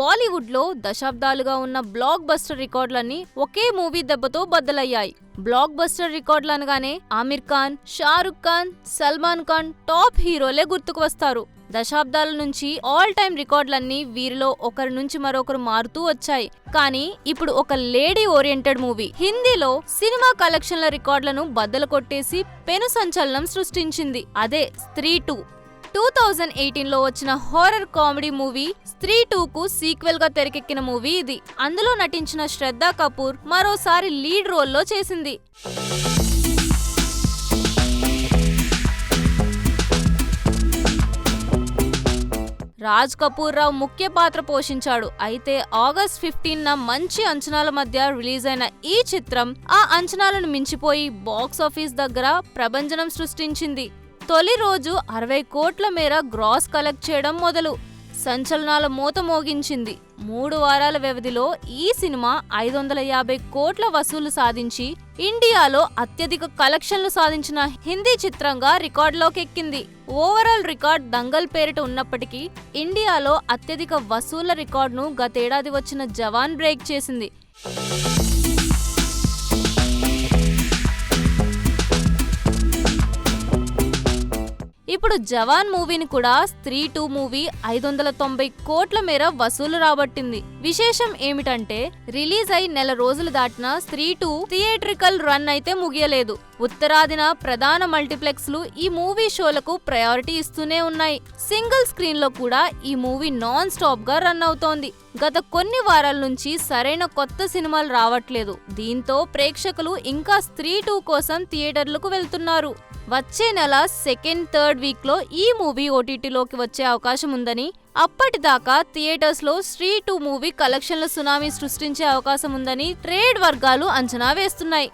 బాలీవుడ్ లో దశాబ్దాలుగా ఉన్న బ్లాక్ బస్టర్ రికార్డులన్నీ ఒకే మూవీ దెబ్బతో బద్దలయ్యాయి. బ్లాక్ బస్టర్ రికార్డులు అనగానే ఆమిర్ ఖాన్, షారుఖ్ ఖాన్, సల్మాన్ ఖాన్ టాప్ హీరోలే గుర్తుకు వస్తారు. దశాబ్దాల నుంచి ఆల్ టైమ్ రికార్డులన్నీ వీరిలో ఒకరి నుంచి మరొకరు మారుతూ వచ్చాయి. కానీ ఇప్పుడు ఒక లేడీ ఓరియంటెడ్ మూవీ హిందీలో సినిమా కలెక్షన్ల రికార్డులను బద్దలు కొట్టేసి పెను సంచలనం సృష్టించింది. అదే స్త్రీ 2. 2018లో వచ్చిన హారర్ కామెడీ మూవీ స్త్రీ 2కు సీక్వెల్ గా తెరకెక్కిన మూవీ ఇది. అందులో నటించిన శ్రద్ధా కపూర్ మరోసారి లీడ్ రోల్లో చేసింది. రాజ్ కపూర్ రావు ముఖ్య పాత్ర పోషించాడు. అయితే ఆగస్ట్ 15న మంచి అంచనాల మధ్య రిలీజ్ అయిన ఈ చిత్రం ఆ అంచనాలను మించిపోయి బాక్సాఫీస్ దగ్గర ప్రభంజనం సృష్టించింది. తొలి రోజు 60 కోట్ల మేర గ్రాస్ కలెక్ట్ చేయడం మొదలు సంచలనాల మోత మోగించింది. 3 వారాల వ్యవధిలో ఈ సినిమా 550 కోట్ల వసూలు సాధించి ఇండియాలో అత్యధిక కలెక్షన్లు సాధించిన హిందీ చిత్రంగా రికార్డులోకి ఎక్కింది. ఓవరాల్ రికార్డ్ దంగల్ పేరిట ఉన్నప్పటికీ ఇండియాలో అత్యధిక వసూళ్ల రికార్డును గతేడాది వచ్చిన జవాన్ బ్రేక్ చేసింది. ఇప్పుడు జవాన్ మూవీని కూడా స్త్రీ 2 మూవీ 590 కోట్ల మేర వసూలు రాబట్టింది. విశేషం ఏమిటంటే రిలీజ్ అయి నెల రోజులు దాటిన స్త్రీ 2 థియేట్రికల్ రన్ అయితే ముగియలేదు. ఉత్తరాదిన ప్రధాన మల్టీప్లెక్స్లు ఈ మూవీ షోలకు ప్రయారిటీ ఇస్తూనే ఉన్నాయి. సింగిల్ స్క్రీన్ లో కూడా ఈ మూవీ నాన్ స్టాప్ గా రన్ అవుతోంది. గత కొన్ని వారాల నుంచి సరైన కొత్త సినిమాలు రావట్లేదు. దీంతో ప్రేక్షకులు ఇంకా స్త్రీ 2 కోసం థియేటర్లకు వెళ్తున్నారు. వచ్చే నెల 2nd, 3rd వీక్ లో ఈ మూవీ ఓటీటీలోకి వచ్చే అవకాశం ఉందని, అప్పటిదాకా థియేటర్స్ లో స్త్రీ 2 మూవీ కలెక్షన్ల సునామీ సృష్టించే అవకాశం ఉందని ట్రేడ్ వర్గాలు అంచనా వేస్తున్నాయి.